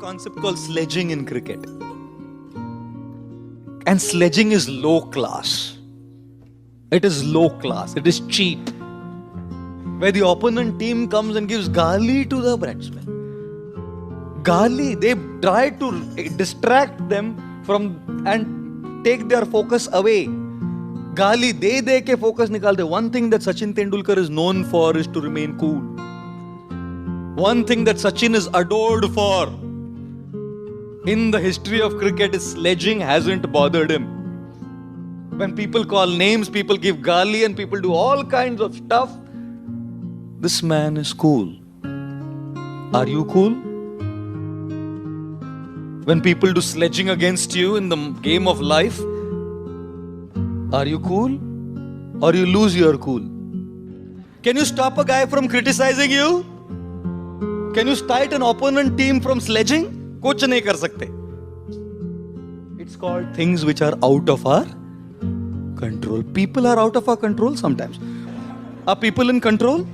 concept called sledging in cricket. And sledging is low class. It is low class. It is cheap. Where the opponent team comes and gives gali to the batsman. Gali, they try to distract them from and take their focus away. Gali, de ke focus nikalte. One thing that Sachin Tendulkar is known for is to remain cool. One thing that Sachin is adored for in the history of cricket is sledging hasn't bothered him. When people call names, people give gali and people do all kinds of stuff. This man is cool. Are you cool? When people do sledging against you in the game of life, are you cool? Or you lose your cool? Can you stop a guy from criticizing you? Can you stop an opponent team from sledging? Kuch nahi kar sakte. It's called things which are out of our control. People are out of our control sometimes. Are people in control?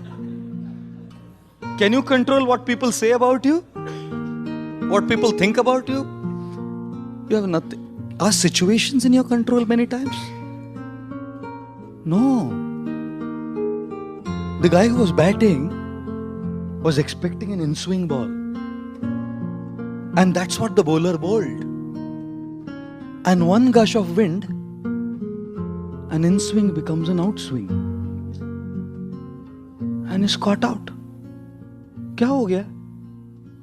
Can you control what people say about you? What people think about you? You have nothing. Are situations in your control many times? No. The guy who was batting was expecting an in-swing ball. And that's what the bowler bowled. And one gush of wind, an in-swing becomes an outswing. And is caught out. क्या हो गया?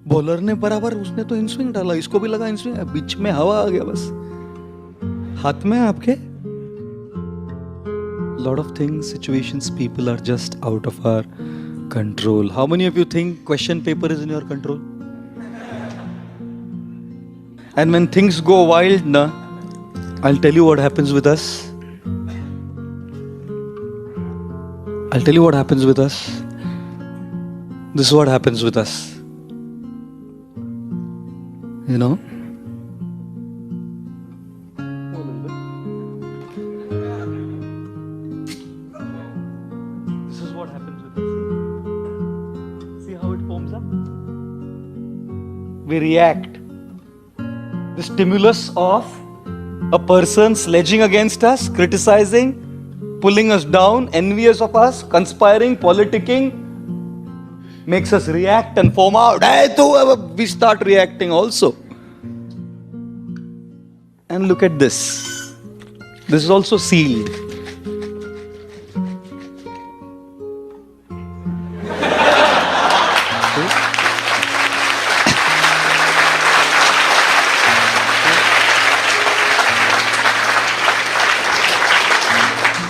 Bowler ने बराबर उसने तो इन-स्विंग डाला, इसको भी लगा इन-स्विंग, बीच में हवा आ गया बस. हाथ में आपके. Lot of things, situations, people are just out of our control. How many of you think question paper is in your control? And when things go wild, I'll tell you what happens with us. I'll tell you what happens with us. This is what happens with us. You know? This is what happens with us. See how it foams up? We react. The stimulus of a person sledging against us, criticizing, pulling us down, envious of us, conspiring, politicking, makes us react and foam out. We start reacting also. And look at this. This is also sealed.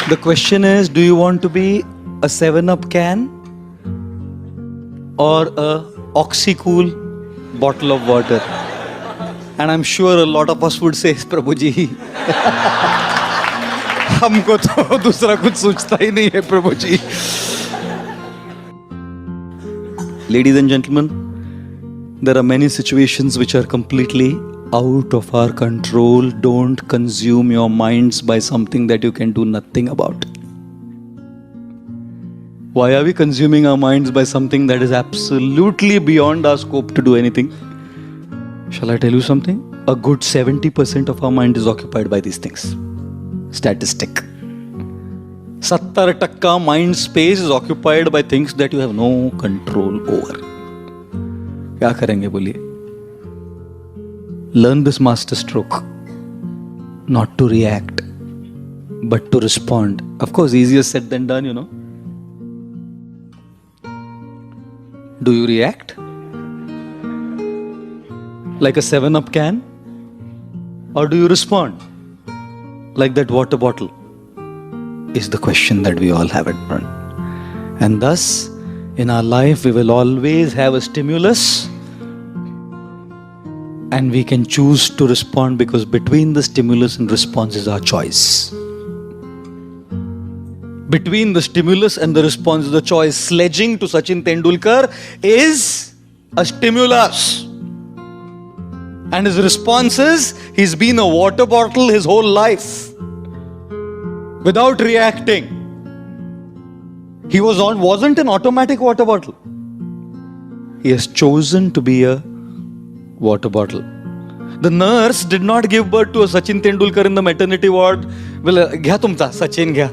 The question is, do you want to be a 7-Up can or a Oxy-Cool bottle of water? And I'm sure a lot of us would say, Prabhu ji, हमको तो दूसरा कुछ सोचता ही नहीं है प्रभु जी. Ladies and gentlemen, there are many situations which are completely out of our control. Don't consume your minds by something that you can do nothing about. Why are we consuming our minds by something that is absolutely beyond our scope to do anything? Shall I tell you something? A good 70% of our mind is occupied by these things. Statistic. 70% mind space is occupied by things that you have no control over. क्या करेंगे बोलिए? Learn this master stroke. Not to react, but to respond. Of course, easier said than done, you know. Do you react? Like a 7-Up can? Or do you respond? Like that water bottle? Is the question that we all have at front. And thus, in our life, we will always have a stimulus. And we can choose to respond because between the stimulus and response is our choice. Between the stimulus and the response is the choice. Sledging to Sachin Tendulkar is a stimulus. And his response is, he's been a water bottle his whole life. Without reacting. He wasn't an automatic water bottle. He has chosen to be a water bottle. The nurse did not give birth to a Sachin Tendulkar in the maternity ward. Well, घ्या तुमचा सचिन घ्या.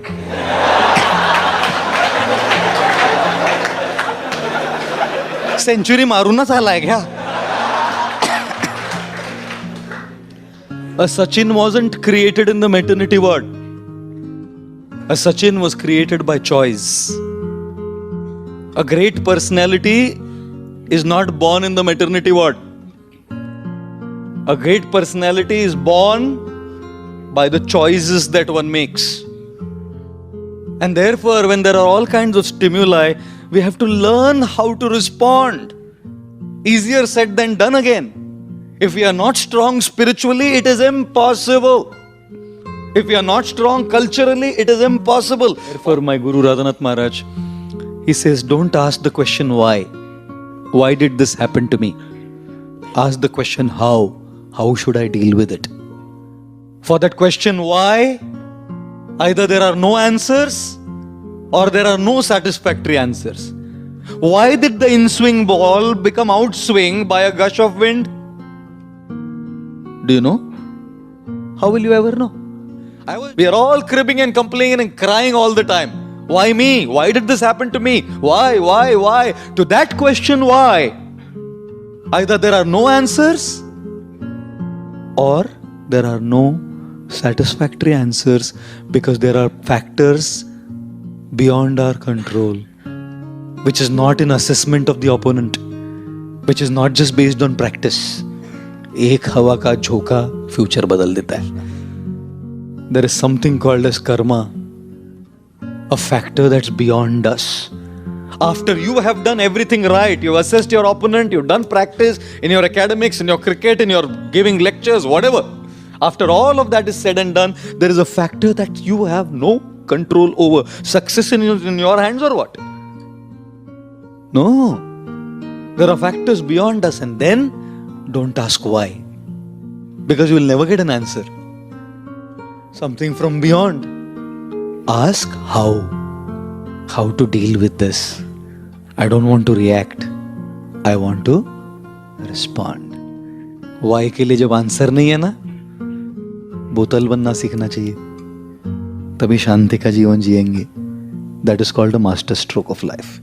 Century मारूनच आलाय घ्या. A Sachin wasn't created in the maternity ward. A Sachin was created by choice. A great personality is not born in the maternity ward. A great personality is born by the choices that one makes. And therefore, when there are all kinds of stimuli, we have to learn how to respond. Easier said than done again. If we are not strong spiritually, it is impossible. If we are not strong culturally, it is impossible. Therefore, my Guru Radhanath Maharaj, he says, don't ask the question why. Why did this happen to me? Ask the question how. How should I deal with it? For that question why, either there are no answers or there are no satisfactory answers. Why did the in-swing ball become outswing by a gush of wind? Do you know? How will you ever know? We are all cribbing and complaining and crying all the time. Why me? Why did this happen to me? Why? To that question why, either there are no answers or there are no satisfactory answers, because there are factors beyond our control, which is not in assessment of the opponent, which is not just based on practice. एक हवा का झोंका future बदल देता है. There is something called as karma, a factor that's beyond us. After you have done everything right, you've assessed your opponent, you've done practice in your academics, in your cricket, in your giving lectures, whatever. After all of that is said and done, there is a factor that you have no control over. Success in your hands or what? No. There are factors beyond us, and then don't ask why, because you will never get an answer. Something from beyond. Ask how. How to deal with this. I don't want to react. I want to respond. Why के लिए जब answer नहीं है ना, बोतल बनना सीखना चाहिए. तभी शांति का जीवन जिएंगे. That is called a master stroke of life.